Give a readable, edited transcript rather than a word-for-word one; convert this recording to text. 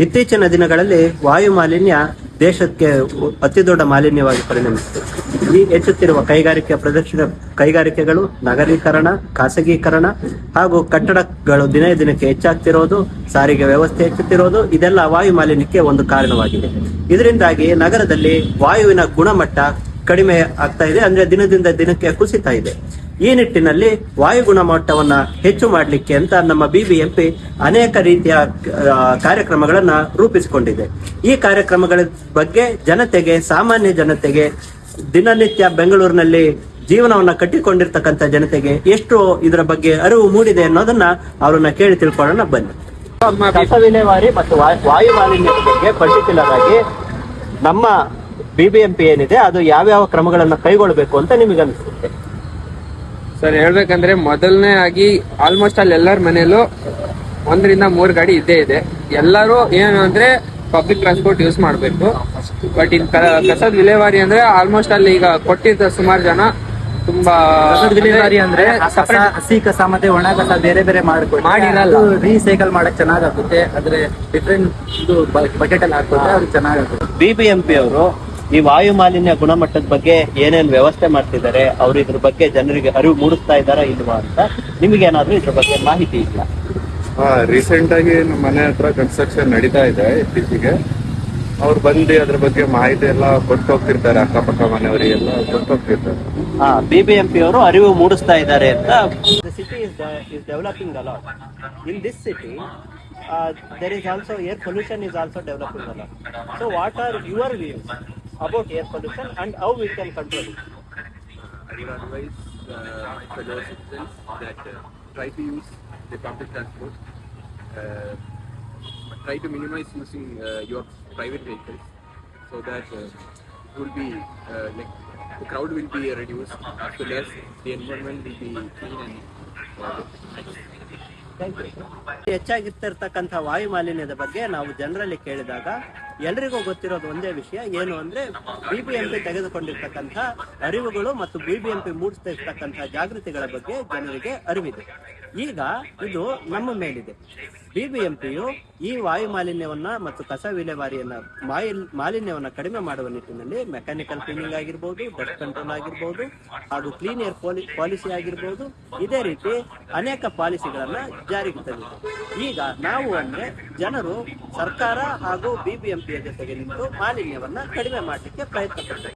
ಇತ್ತೀಚಿನ ದಿನಗಳಲ್ಲಿ ವಾಯು ಮಾಲಿನ್ಯ ದೇಶಕ್ಕೆ ಅತಿ ದೊಡ್ಡ ಮಾಲಿನ್ಯವಾಗಿ ಪರಿಣಮಿಸಿದೆ. ಈ ಹೆಚ್ಚುತ್ತಿರುವ ಕೈಗಾರಿಕೆಗಳು, ನಗರೀಕರಣ, ಖಾಸಗೀಕರಣ ಹಾಗೂ ಕಟ್ಟಡಗಳು ದಿನೇ ದಿನಕ್ಕೆ ಹೆಚ್ಚಾಗ್ತಿರೋದು, ಸಾರಿಗೆ ವ್ಯವಸ್ಥೆ ಹೆಚ್ಚುತ್ತಿರೋದು, ಇದೆಲ್ಲ ವಾಯು ಮಾಲಿನ್ಯಕ್ಕೆ ಒಂದು ಕಾರಣವಾಗಿದೆ. ಇದರಿಂದಾಗಿ ನಗರದಲ್ಲಿ ವಾಯುವಿನ ಗುಣಮಟ್ಟ ಕಡಿಮೆ ಆಗ್ತಾ ಇದೆ, ಅಂದ್ರೆ ದಿನದಿಂದ ದಿನಕ್ಕೆ ಕುಸಿತಾ ಇದೆ. ಈ ನಿಟ್ಟಿನಲ್ಲಿ ವಾಯು ಗುಣಮಟ್ಟವನ್ನ ಹೆಚ್ಚು ಮಾಡಲಿಕ್ಕೆ ಅಂತ ನಮ್ಮ ಬಿಬಿಎಂಪಿ ಅನೇಕ ರೀತಿಯ ಕಾರ್ಯಕ್ರಮಗಳನ್ನ ರೂಪಿಸಿಕೊಂಡಿದೆ. ಈ ಕಾರ್ಯಕ್ರಮಗಳ ಬಗ್ಗೆ ಸಾಮಾನ್ಯ ಜನತೆಗೆ, ದಿನನಿತ್ಯ ಬೆಂಗಳೂರಿನಲ್ಲಿ ಜೀವನವನ್ನ ಕಟ್ಟಿಕೊಂಡಿರ್ತಕ್ಕಂಥ ಜನತೆಗೆ ಎಷ್ಟು ಇದರ ಬಗ್ಗೆ ಅರಿವು ಮೂಡಿದೆ ಅನ್ನೋದನ್ನ ಅವ್ರನ್ನ ಕೇಳಿ ತಿಳ್ಕೊಳ್ಳೋಣ ಬನ್ನಿ. ಕಸ ವಿಲೇವಾರಿ ಮತ್ತು ವಾಯು ಮಾಲಿನ್ಯದ ಬಗ್ಗೆ ಪರ್ಟಿಕ್ಯುಲರ್ ಆಗಿ ನಮ್ಮ ಬಿಬಿಎಂಪಿ ಏನಿದೆ ಅದು ಯಾವ್ಯಾವ ಕ್ರಮಗಳನ್ನ ಕೈಗೊಳ್ಳಬೇಕು ಅಂತ ನಿಮಗೆ ಅನಿಸುತ್ತೆ? ಸರ್, ಹೇಳ್ಬೇಕಂದ್ರೆ ಮೊದಲನೇ ಆಗಿ ಆಲ್ಮೋಸ್ಟ್ ಅಲ್ಲಿ ಎಲ್ಲರ ಮನೆಯಲ್ಲೂ 1 ರಿಂದ 3 ಗಾಡಿ ಇದ್ದೇ ಇದೆ. ಎಲ್ಲರೂ ಏನು ಅಂದ್ರೆ ಪಬ್ಲಿಕ್ ಟ್ರಾನ್ಸ್ಪೋರ್ಟ್ ಯೂಸ್ ಮಾಡಬೇಕು. ಬಟ್ ಇನ್ ಕಸದ ವಿಲೇವಾರಿ ಅಂದ್ರೆ ಆಲ್ಮೋಸ್ಟ್ ಅಲ್ಲಿ ಈಗ ಕೊಟ್ಟಿದ್ದ ಸುಮಾರು ಜನ ತುಂಬಾ ವಿಲೇವಾರಿ ಅಂದ್ರೆ ಹಸಿ ಕಸ ಮತ್ತೆ ಒಣ ಕಸ ಬೇರೆ ಬೇರೆ ಮಾಡಿರಲ್ಲ. ರೀಸೈಕಲ್ ಮಾಡಕ್ ಚೆನ್ನಾಗುತ್ತೆ. ಆದ್ರೆ ಡಿಫ್ರೆಂಟ್ ಇದು ಬಕೆಟ್ ಅಲ್ಲಿ ಹಾಕೋದ್ರೆ ಅದು ಚೆನ್ನಾಗುತ್ತೆ. ಬಿಬಿಎಂಪಿ ಅವರು ಈ ವಾಯು ಮಾಲಿನ್ಯ ಗುಣಮಟ್ಟದ ಬಗ್ಗೆ ಏನೇನು ವ್ಯವಸ್ಥೆ ಮಾಡ್ತಿದ್ದಾರೆ, ಅವ್ರು ಇದ್ರ ಬಗ್ಗೆ ಜನರಿಗೆ ಅರಿವು ಮೂಡಿಸ್ತಾ ಇದ್ದಾರಾ ಇಲ್ವಾ ಅಂತ ನಿಮಗೇನಾದ್ರೂ ಇದ್ರ ಬಗ್ಗೆ ಮಾಹಿತಿ ಇಲ್ಲ? ರೀಸೆಂಟ್ ಆಗಿ ನಮ್ಮ ಮನೆ ಹತ್ರ ಕನ್ಸ್ಟ್ರಕ್ಷನ್ ನಡೀತಾ ಇದೆ. ಇತ್ತೀಚೆಗೆ ಅವ್ರು ಬಂದು ಅದ್ರ ಬಗ್ಗೆ ಮಾಹಿತಿ ಎಲ್ಲ ಕೊಟ್ಟು ಹೋಗ್ತಿರ್ತಾರೆ, ಅಕ್ಕಪಕ್ಕ ಮನೆಯವರಿಗೆಲ್ಲ ಕೊಟ್ಟು ಹೋಗ್ತಿರ್ತಾರೆ. ಬಿಬಿಎಂಪಿ ಅವರು ಅರಿವು ಮೂಡಿಸ್ತಾ ಇದ್ದಾರೆ ಅಂತ. City is developing a lot. In this city, there is also air pollution is also developing a lot. So what are your views about air pollution and how we can control it? I would advise my fellow citizens that try to use the public transport. Try to minimize using your private vehicles so that it will be like the crowd will be reduced as well as the environment will be clean and ಹೆಚ್ಚಾಗಿರ್ತಿರ್ತಕ್ಕಂಥ ವಾಯು ಮಾಲಿನ್ಯದ ಬಗ್ಗೆ ನಾವು ಜನರಲ್ಲಿ ಕೇಳಿದಾಗ ಎಲ್ರಿಗೂ ಗೊತ್ತಿರೋದು ಒಂದೇ ವಿಷಯ ಏನು ಅಂದ್ರೆ ಬಿಬಿಎಂಪಿ ತೆಗೆದುಕೊಂಡಿರ್ತಕ್ಕಂಥ ಅರಿವುಗಳು ಮತ್ತು ಬಿಬಿಎಂಪಿ ಮೂಡಿಸ್ತಾ ಇರ್ತಕ್ಕಂಥ ಜಾಗೃತಿಗಳ ಬಗ್ಗೆ ಜನರಿಗೆ ಅರಿವಿದೆ. ಈಗ ಇದು ನಮ್ಮ ಮೇಲಿದೆ. ಬಿಬಿಎಂಪಿಯು ಈ ವಾಯು ಮಾಲಿನ್ಯವನ್ನ ಮತ್ತು ಕಸ ವಿಲೇವಾರಿಯನ್ನ ಮಾಲಿನ್ಯವನ್ನ ಕಡಿಮೆ ಮಾಡುವ ನಿಟ್ಟಿನಲ್ಲಿ ಮೆಕ್ಯಾನಿಕಲ್ ಕ್ಲೀನಿಂಗ್ ಆಗಿರ್ಬೋದು, ಡಸ್ಟ್ ಕಂಟ್ರೋಲ್ ಆಗಿರ್ಬೋದು, ಹಾಗೂ ಕ್ಲೀನ್ ಏರ್ ಪಾಲಿಸಿ ಆಗಿರ್ಬೋದು, ಇದೇ ರೀತಿ ಅನೇಕ ಪಾಲಿಸಿಗಳನ್ನ ಜಾರಿಗೆ ತಂದಿದೆ. ಈಗ ನಾವು ಅಂದ್ರೆ ಜನರು ಸರ್ಕಾರ ಹಾಗೂ ಬಿಬಿಎಂಪಿಯ ಜೊತೆಗೆ ನಿಂತು ಮಾಲಿನ್ಯವನ್ನ ಕಡಿಮೆ ಮಾಡಲಿಕ್ಕೆ ಪ್ರಯತ್ನ ಪಡ್ತಾರೆ.